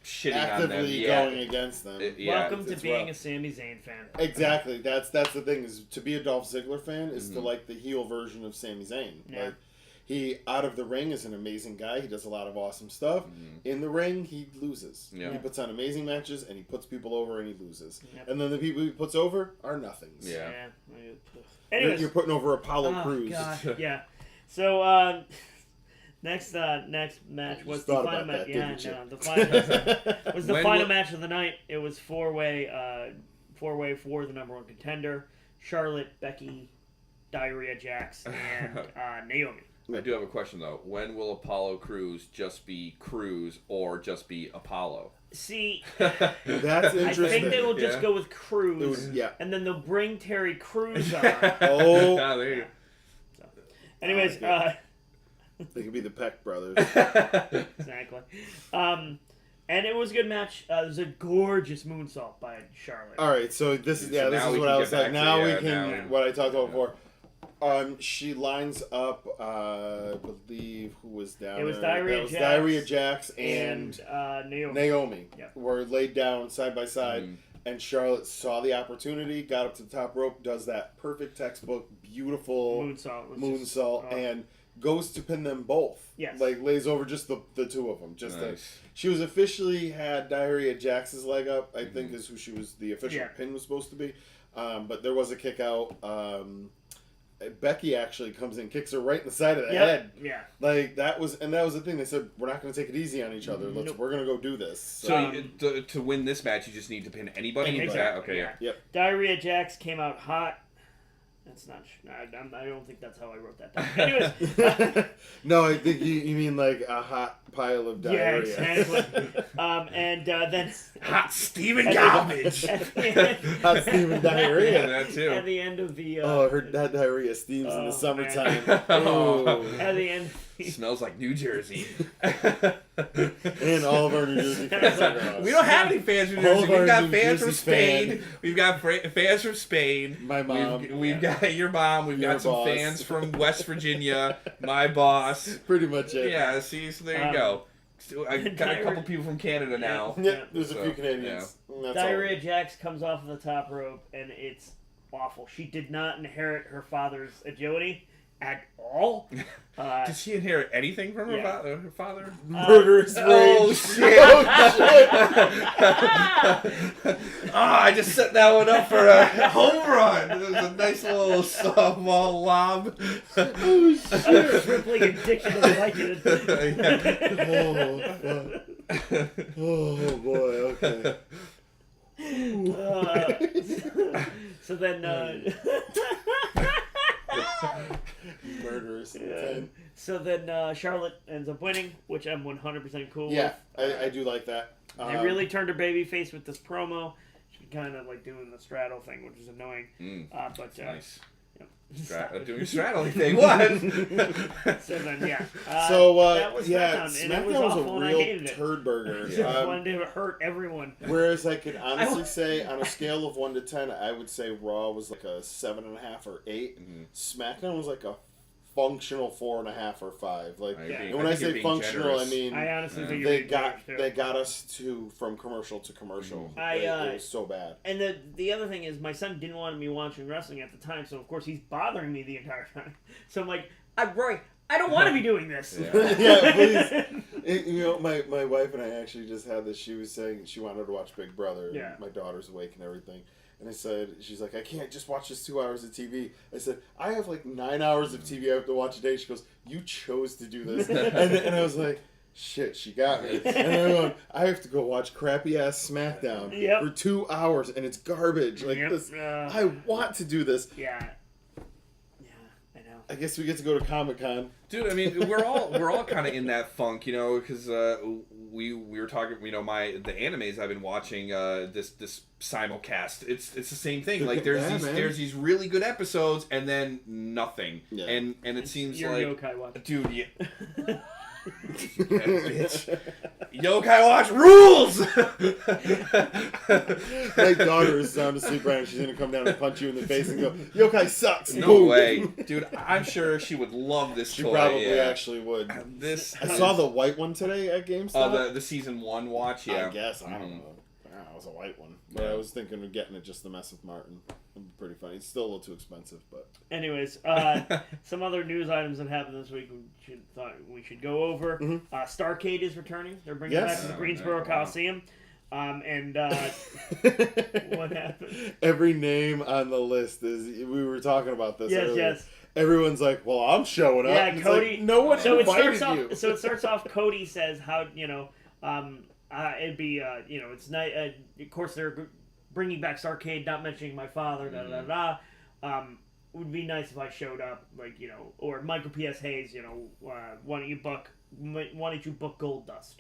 shitting actively on them. Going against them. Welcome to being a Sami Zayn fan. Exactly. That's the thing, is to be a Dolph Ziggler fan is to like the heel version of Sami Zayn. Yeah. Like, he, out of the ring, is an amazing guy. He does a lot of awesome stuff. Mm-hmm. In the ring, he loses. Yeah. He puts on amazing matches, and he puts people over, and he loses. Yep. And then the people he puts over are nothings. Yeah. Anyways, you're putting over Apollo Crews. God. Yeah. So, next match was the final match. The final was the final match of the night. It was four-way for the number one contender: Charlotte, Becky, Diarrhea Jax, and Naomi. I do have a question, though. When will Apollo Crews just be Crews or just be Apollo? See, that's interesting. I think they will just go with Crews, and then they'll bring Terry Crews on. There you go. So, anyways, they could be the Peck brothers. Exactly. And it was a good match. It was a gorgeous moonsault by Charlotte. All right, so this is what I was like. Now we can what I talked about before. She lines up, I believe, who was down there? It was Diarrhea Jax and Naomi. Naomi were laid down side by side, and Charlotte saw the opportunity, got up to the top rope, does that perfect textbook, beautiful moonsault, and goes to pin them both. Yes. Like, lays over just the two of them. She was officially had Diarrhea Jax's leg up, I think is who she was, the official pin was supposed to be. But there was a kick out. Becky actually comes in, kicks her right in the side of the head. Yeah. Like, that was the thing. They said, we're not going to take it easy on each other. We're going to go do this. So to win this match, you just need to pin anybody? Exactly. Okay, yeah. Yep. Diarrhea Jax came out hot. That's not. I don't think that's how I wrote that down. Anyways. No, I think you mean like a hot pile of diarrhea. Yeah, exactly. And then hot Steven garbage. Hot Steven diarrhea. Yeah, that too. At the end of the that diarrhea steams in the summertime. At the end. Smells like New Jersey. And all of our New Jersey fans are us. We don't have any fans from New Jersey. We've got fans from Spain. We've got fans from Spain. My mom. We've got your mom. We've got some boss. fans from West Virginia. My boss. Pretty much it. Yeah, see, so there you go. I got a couple people from Canada now. Yeah, there's a few Canadians. Yeah. Diarrhea Jax comes off of the top rope, and it's awful. She did not inherit her father's agility at all. Did she inherit anything from her father? Murderous rage. Oh shit! I just set that one up for a home run. It was a nice little softball lob. Oh shit! Crippling addiction to Vicodin. Oh boy. Okay. So then. Murderous. So then Charlotte ends up winning, which I'm 100% cool Yeah, with. I do like that. They really turned her baby face with this promo. She kind of like doing the straddle thing, which is annoying. But nice. Doing a straddling thing. What? So then, that was SmackDown, SmackDown and it was awful, a and I real hated it. turd burger. I wanted to hurt everyone. Whereas I could honestly say, on a scale of 1 to 10, I would say Raw was like a 7.5 or 8. SmackDown was like a functional 4.5 or 5. Like, and when I say functional, generous. I mean I honestly think they got us from commercial to commercial. It was so bad. And the other thing is, my son didn't want me watching wrestling at the time, so of course he's bothering me the entire time. So I'm like, Roy, I don't want to be doing this. Yeah, please. My wife and I actually just had this. She was saying she wanted to watch Big Brother. Yeah. My daughter's awake and everything. And I said, she's like, I can't just watch this 2 hours of TV. I said, I have like 9 hours of TV I have to watch a day. She goes, you chose to do this. and I was like, shit, she got me. And I'm going, I have to go watch crappy ass SmackDown for 2 hours and it's garbage. Like this, I want to do this. Yeah, I know. I guess we get to go to Comic-Con. Dude, I mean, we're all kind of in that funk, because we were talking, the animes I've been watching, this simulcast. It's the same thing. Like there's these really good episodes and then nothing, and it seems You're like yokai watch. Dude, yeah. Bitch. Yokai Watch rules! My daughter is sound asleep right now. She's going to come down and punch you in the face and go, Yokai sucks! No Boom. way. Dude, I'm sure she would love this She toy. probably actually would. I saw the white one today at GameStop. The season 1 watch, yeah. I guess, I don't know. It was a white one. But I was thinking of getting it just to mess with Martin. It'd be pretty funny. It's still a little too expensive, but... Anyways, some other news items that happened this week we should go over. Starrcade is returning. They're bringing it back to the Greensboro Coliseum. And what happened? Every name on the list is... We were talking about this earlier. Yes. Everyone's like, well, I'm showing up. Yeah, and Cody... Like, no one invited you. So it starts off, Cody says how, it'd be, it's nice. Of course, they're bringing back Starrcade, not mentioning my father, would be nice if I showed up, or Michael P.S. Hayes, why don't you book Goldust?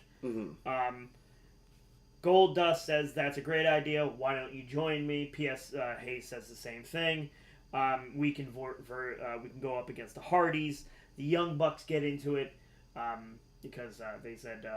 Goldust says that's a great idea. Why don't you join me? P.S. Hayes says the same thing. We can we can go up against the Hardys. The Young Bucks get into it. Because they said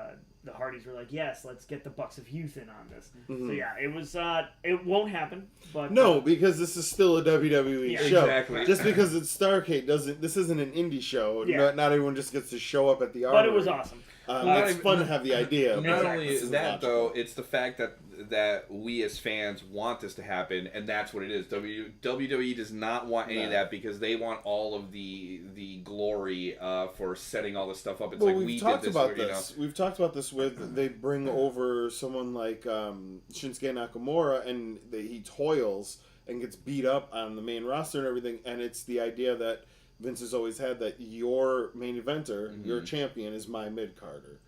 the Hardys were like, yes, let's get the Bucks of Youth in on this. So yeah, it was. It won't happen. But no, because this is still a WWE show. Exactly. Just because it's Starrcade doesn't. This isn't an indie show. Yeah. Not everyone just gets to show up at the Armory. But it was awesome. It's fun to have the idea. Not but only this is isn't that, logical. though, it's the fact that we as fans want this to happen, and that's what it is. WWE does not want any of that because they want all of the glory for setting all this stuff up. It's we've talked about this. We've talked about this with they bring over someone like Shinsuke Nakamura, and he toils and gets beat up on the main roster and everything, and it's the idea that Vince has always had that your main eventer, your champion, is my mid-carder.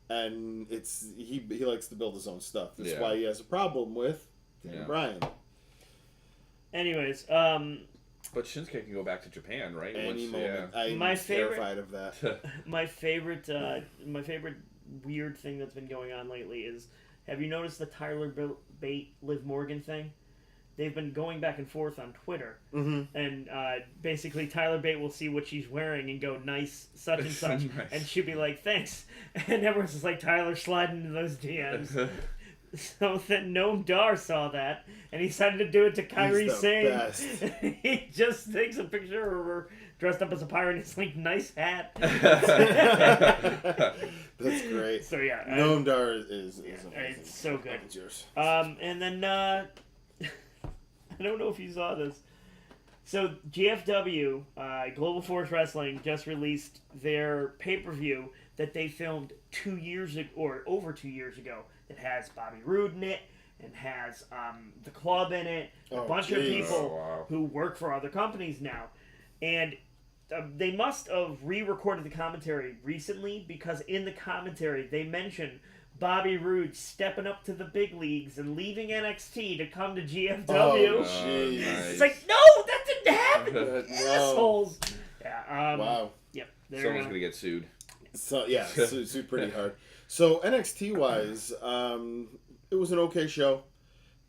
And it's he likes to build his own stuff. That's why he has a problem with Daniel Bryan. Anyways, but Shinsuke can go back to Japan, right? Any moment. I'm terrified of that. My favorite weird thing that's been going on lately is, have you noticed the Tyler Bate Liv Morgan thing? they've been going back and forth on Twitter, Mm-hmm. and basically Tyler Bate will see what she's wearing and go, nice, such and such, Nice. and she'll be like, thanks, and everyone's just like, Tyler sliding into those DMs. So then Noam Dar saw that, and he decided to do it to Kairi He's the Sane. best. He just takes a picture of her dressed up as a pirate, and it's like, nice hat. That's great. So yeah, Noam Dar is amazing. it's so good. It's yours. And then I don't know if you saw this. So GFW, Global Force Wrestling, just released their pay-per-view that they filmed 2 years ago, or over 2 years ago. It has Bobby Roode in it, and has the club in it, a bunch of people who work for other companies now, and they must have re-recorded the commentary recently, because in the commentary they mention Bobby Roode stepping up to the big leagues and leaving NXT to come to GFW. Oh, jeez. Nice. It's like, no, that didn't happen, No. assholes. Yeah. Wow. Yep. Someone's gonna get sued. So yeah, sued pretty hard. So NXT wise, it was an okay show.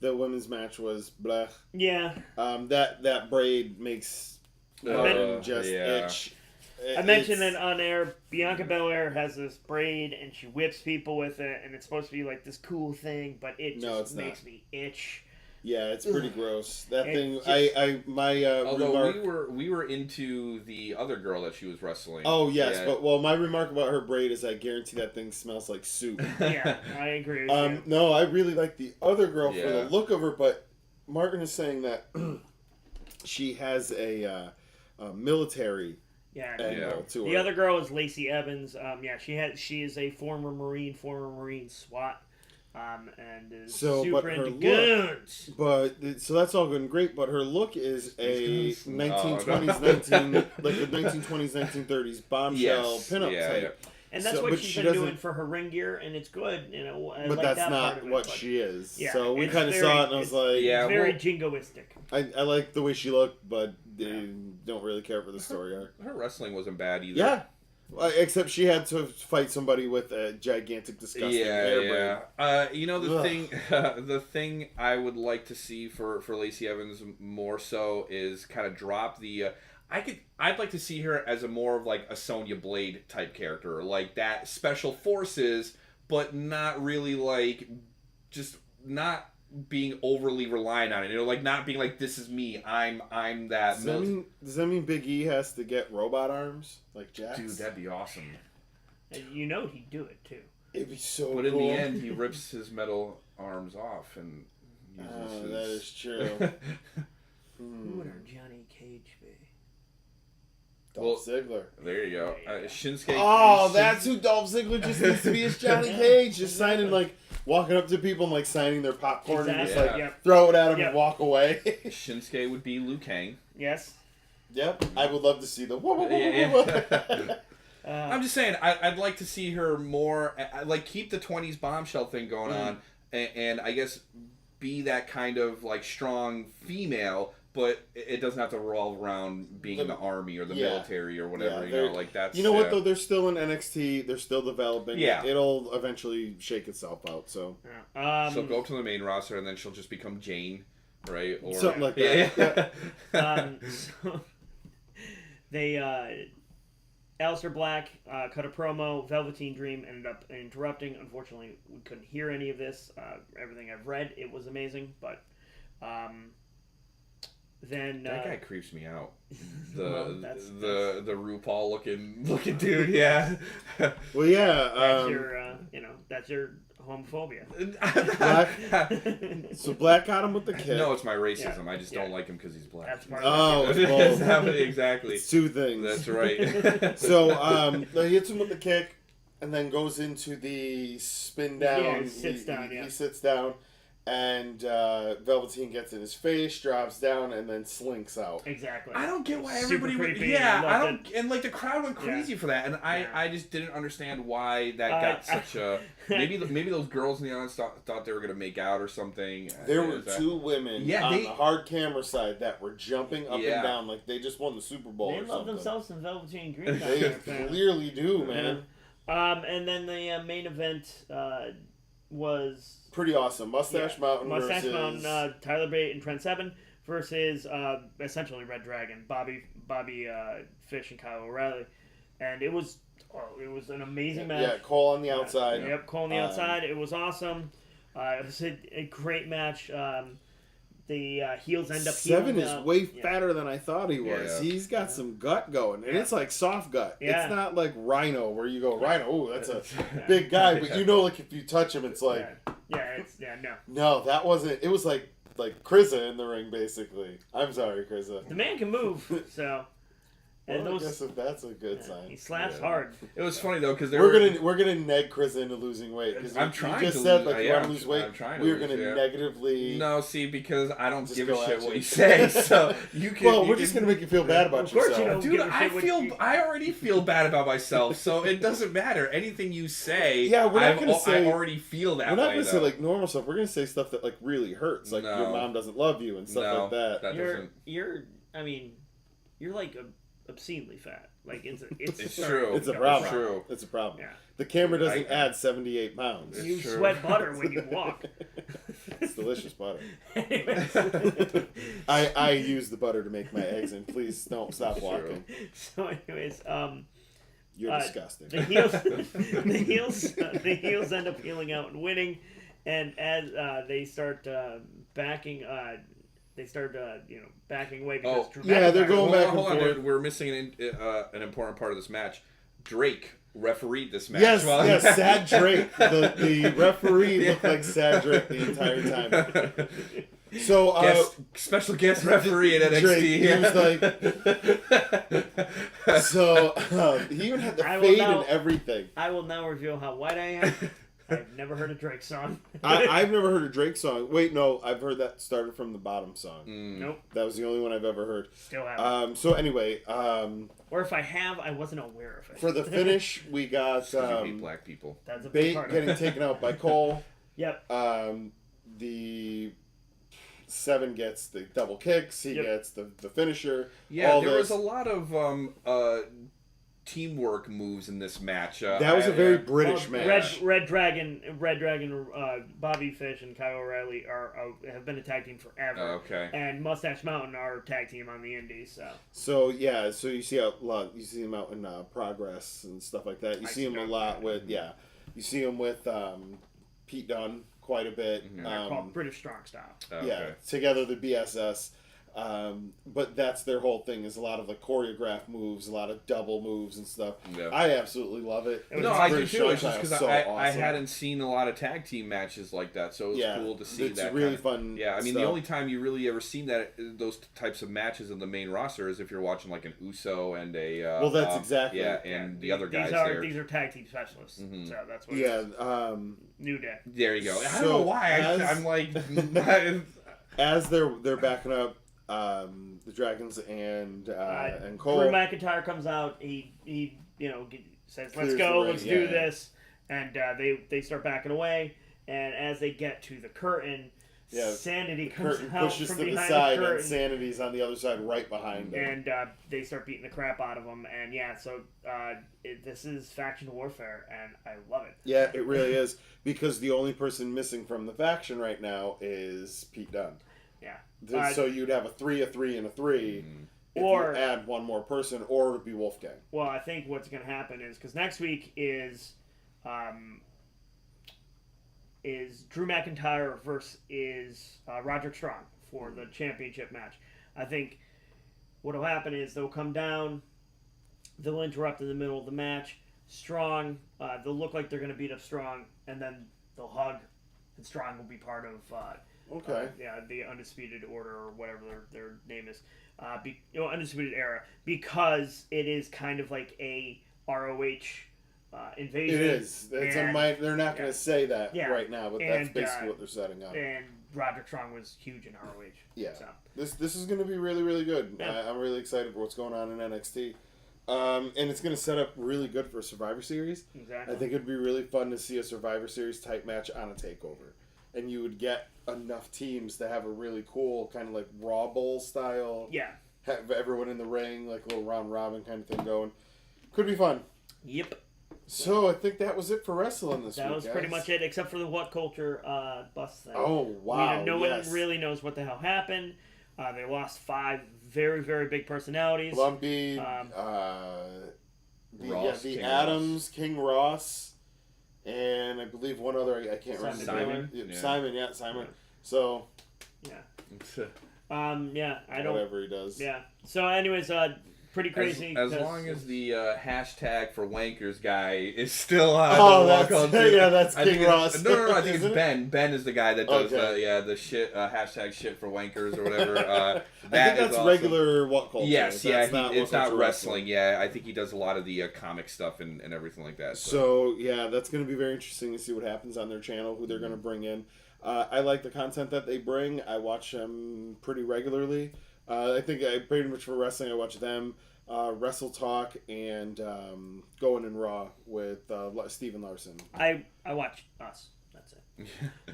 The women's match was bleh. Yeah. That braid makes just itch. I mentioned it on air. Bianca Belair has this braid, and she whips people with it, and it's supposed to be like this cool thing, but it just makes me itch. Yeah, it's pretty gross. That thing. Although remark. we were into the other girl that she was wrestling. Oh yes, but my remark about her braid is I guarantee that thing smells like soup. Yeah, I agree with you. No, I really like the other girl for the look of her, but Martin is saying that she has a military. Yeah. To the her. other girl is Lacey Evans. She is a former Marine SWAT. And is super into guns. So that's all good and great, but her look is a 1920s, like the 1920s, 1930s bombshell pinup type. And that's what she's been doing for her ring gear, and it's good, you know. But like that's that not part of it, what she is. Yeah, so we kind of saw it, and I was like, it's very jingoistic. I like the way she looked, but they don't really care for the story arc. Her wrestling wasn't bad either. Yeah. Except she had to fight somebody with a gigantic, disgusting hair braid. The thing I would like to see for Lacey Evans more so is kind of drop the. I'd like to see her as a more of like a Sonya Blade type character, like that special forces, but not really like just not being overly reliant on it. You know, like not being like, this is me. I'm that. Does that mean Big E has to get robot arms like Jax? Dude, that'd be awesome. And you know he'd do it too. It'd be so. But cool. in the end, he rips his metal arms off and uses his... that is true. Who would our Johnny Cage be? Dolph Ziggler. There you go. Shinsuke. Oh, that's who Dolph Ziggler just needs to be, is Johnny Cage. Just signing, like, walking up to people and, like, signing their popcorn and just, like, throw it at him and walk away. Shinsuke would be Liu Kang. Yes. Yep. I would love to see the... I'm just saying, I'd like to see her more, like, keep the 20s bombshell thing going on, and I guess be that kind of, like, strong female, but it doesn't have to revolve around being in the army or the military or whatever, you know, like that's... You know what, though? They're still in NXT, they're still developing. Yeah. It'll eventually shake itself out, so... she'll go up to the main roster, and then she'll just become Jane, right? Or something like that. So they... Aleister Black cut a promo. Velveteen Dream ended up interrupting. Unfortunately, we couldn't hear any of this. Everything I've read, it was amazing, but... Then that guy creeps me out. The the RuPaul looking dude, yeah. Well, yeah. That's your that's your homophobia. So Black got him with the kick. No, it's my racism. I just don't like him because he's black. That's part of exactly. It's two things. That's right. So he hits him with the kick, and then goes into the spin down. Yeah, he sits down. He sits down. And Velveteen gets in his face, drops down, and then slinks out. Exactly. I don't get why Super everybody creepy. I don't. And like the crowd went crazy for that, and I just didn't understand why that got such a. Maybe those girls in the audience thought they were gonna make out or something. There were two women on the hard camera side that were jumping up and down like they just won the Super Bowl. They or love something. themselves some Velveteen Dream. They clearly do, man. And then the main event. was pretty awesome. Mustache Mountain versus... Mountain, Tyler Bate and Trent Seven versus essentially Red Dragon, Bobby Fish and Kyle O'Reilly, and it was an amazing match. Yeah, Cole on the outside. Yep, Cole on the outside. It was awesome. It was a great match. The heels end up Seven is way fatter than I thought he was. Yeah. He's got some gut going, and it's like soft gut. Yeah. It's not like Rhino where you go, Rhino, ooh, that's a big guy, but you know, like if you touch him, it's like... no. No, that wasn't... It was like Crza in the ring, basically. I'm sorry, Crza. The man can move, so... And well, I guess if that's a good sign. He slaps hard. It was funny though because we're gonna neg Crza into losing weight because I'm trying. You just said like you want to lose weight. We're gonna negatively. No, see, because I don't give a shit what you say, so you can. Well, we're just gonna make you feel bad about yourself. Dude, I already feel bad about myself, so it doesn't matter. Anything you say, yeah, we're not gonna say. I already feel that. We're not gonna say like normal stuff. We're gonna say stuff that like really hurts, like your mom doesn't love you and stuff like that. You're like obscenely fat. Like it's true. It's a problem. It's a problem. Yeah. The camera doesn't add 78 pounds. You sweat butter when you walk. It's delicious butter. I use the butter to make my eggs, and please don't stop walking. So, anyways, you're disgusting. The heels end up healing out and winning, and as they start backing. They started, backing away because Drew McIntyre... they're going back and forth. Hold on, we're missing an important part of this match. Drake refereed this match. Yes, Sad Drake. The referee looked like Sad Drake the entire time. So, special guest referee at NXT. Drake, he was like... So, he even had the fade and everything. I will now reveal how white I am. I've never heard a Drake song. I've never heard a Drake song. Wait, no, I've heard that started from the bottom song. Nope. That was the only one I've ever heard. Still haven't. So anyway, or if I have, I wasn't aware of it. For the finish, we got black people. That's a Bate getting taken out by Cole. Yep. The Seven gets the double kicks. He gets the finisher. Yeah, there was a lot of teamwork moves in this match. That was a very British match. Red Dragon, Bobby Fish and Kyle O'Reilly have been a tag team forever. Okay. And Mustache Mountain are a tag team on the Indies. So you see a lot. You see them out in Progress and stuff like that. You see them a lot with You see them with Pete Dunne quite a bit. Mm-hmm. They're called British Strong Style. Okay. Yeah, together the BSS. But that's their whole thing, is a lot of the choreographed moves, a lot of double moves and stuff. Yeah. I absolutely love it. No, I do too. It's just because I hadn't seen a lot of tag team matches like that, so it was cool to see that. It's really fun. Yeah, I mean, the only time you really ever seen those types of matches in the main roster is if you're watching like an Uso and a... well, that's exactly. Yeah, and the other guys These are tag team specialists, so that's what New Day. There you go. I don't know why. I'm like... As they're backing up, the Dragons and Cole. Drew McIntyre comes out. He says, "Let's go, let's do this," and they start backing away. And as they get to the curtain, Sanity comes out pushes from to the behind side, the curtain, and Sanity's on the other side, right behind them. And they start beating the crap out of them. And this is faction warfare, and I love it. Yeah, it really is, because the only person missing from the faction right now is Pete Dunne. Yeah. So you'd have a 3, a 3, and a 3 if you add one more person, or it would be Wolfgang. Well, I think what's going to happen is, because next week is Drew McIntyre versus Roderick Strong for the championship match. I think what will happen is they'll come down, they'll interrupt in the middle of the match. Strong, they'll look like they're going to beat up Strong, and then they'll hug, and Strong will be part of... the Undisputed Order, or whatever their name is, Undisputed Era, because it is kind of like a ROH invasion. It is. They're not going to say that right now, but that's basically what they're setting up. And Roderick Strong was huge in ROH. Yeah. So. This is going to be really, really good. Yeah. I'm really excited for what's going on in NXT. And it's going to set up really good for a Survivor Series. Exactly. I think it'd be really fun to see a Survivor Series type match on a TakeOver. And you would get enough teams to have a really cool kind of like Raw Bowl style. Yeah. Have everyone in the ring, like a little round robin kind of thing going. Could be fun. Yep. So I think that was it for wrestling this week. That was pretty much it, except for the What Culture bus thing. Oh, wow. No one really knows what the hell happened. They lost 5 very, very big personalities. Lumpy, the Adams, Ross. King Ross, and I believe one other. I can't remember. Simon. Simon. Yeah. So. Yeah. I don't. Whatever he does. Yeah. So, anyways, pretty crazy. As long as the hashtag for wankers guy is still that's King Ross. No, I think it's Ben. Ben is the guy that does the shit hashtag shit for wankers or whatever. I think that's awesome. Regular What Culture. Yes, it's not wrestling. Yeah, I think he does a lot of the comic stuff and everything like that. So that's going to be very interesting to see what happens on their channel, who they're going to bring in. I like the content that they bring. I watch them pretty regularly. I think pretty much for wrestling, I watch them, Wrestle Talk, and Going in Raw with Steven Larson. I watch us. That's it.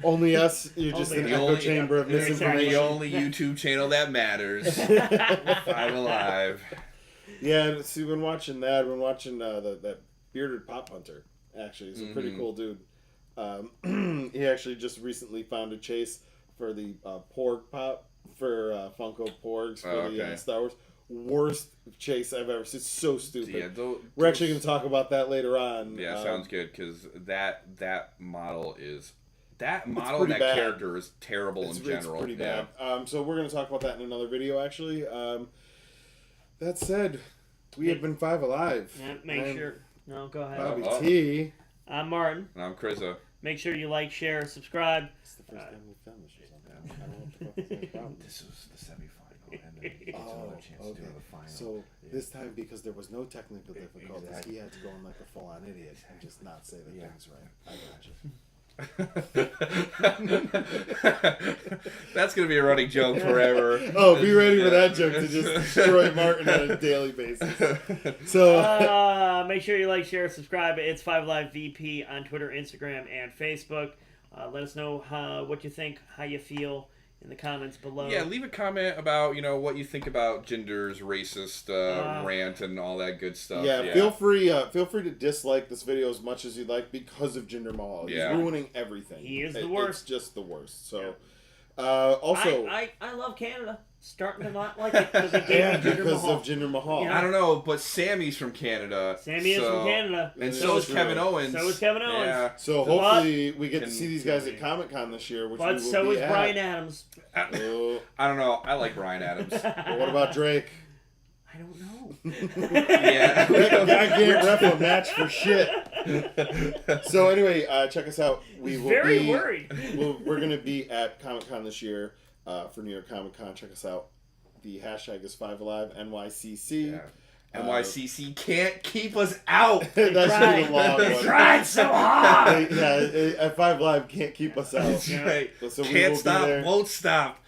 Only us? You're just an echo chamber of misinformation. The only YouTube channel that matters. 5 Alive. Yeah, see, we've been watching that. I've been watching that Bearded Pop Hunter, actually. He's a pretty cool dude. He actually just recently found a chase for the Porg Pop for Funko Porgs for the Star Wars. Worst chase I've ever seen. It's so stupid. Yeah, we're actually going to talk about that later on. Yeah, sounds good because that model is that character is terrible in general. It's pretty bad. So we're going to talk about that in another video. Actually, that said, we have been 5 Alive. Yeah, No, go ahead. BobbyT. I'm Martin. And I'm Crza. Make sure you like, share, subscribe. It's the first time we've done this or something. I don't know what the problem. This was the semifinal, and then he gets another chance to do the final. So this time, because there was no technical difficulties, he had to go in like a full-on idiot and just not say the things right. I got you. That's gonna be a running joke forever. Oh, be ready for that joke to just destroy Martin on a daily basis. So make sure you like, share, subscribe. It's 5 Alive VP on Twitter, Instagram, and Facebook. Let us know what you think, how you feel in the comments below. Yeah, leave a comment about what you think about Jinder's racist rant and all that good stuff. Yeah, feel free to dislike this video as much as you'd like because of Jinder Mahal. He's ruining everything. He is the worst. It's just the worst. So, also, I love Canada. Starting to not like it because of Jinder Mahal. I don't know, but Sammy's from Canada. Sammy is from Canada. And so is Kevin Owens. So is Kevin Owens. Yeah. So hopefully we get to see these guys at Comic-Con this year, which we will so be is at. Bryan Adams. I don't know. I like Bryan Adams. Well, what about Drake? I don't know. Yeah. I can't ref a match for shit. So anyway, check us out. We will Very worried. We're going to be at Comic-Con this year for New York Comic-Con. Check us out. The hashtag is 5Alive NYCC. Yeah. NYCC can't keep us out. That's really long. They tried so hard. At 5Live can't keep us out. That's right. So can't stop, won't stop.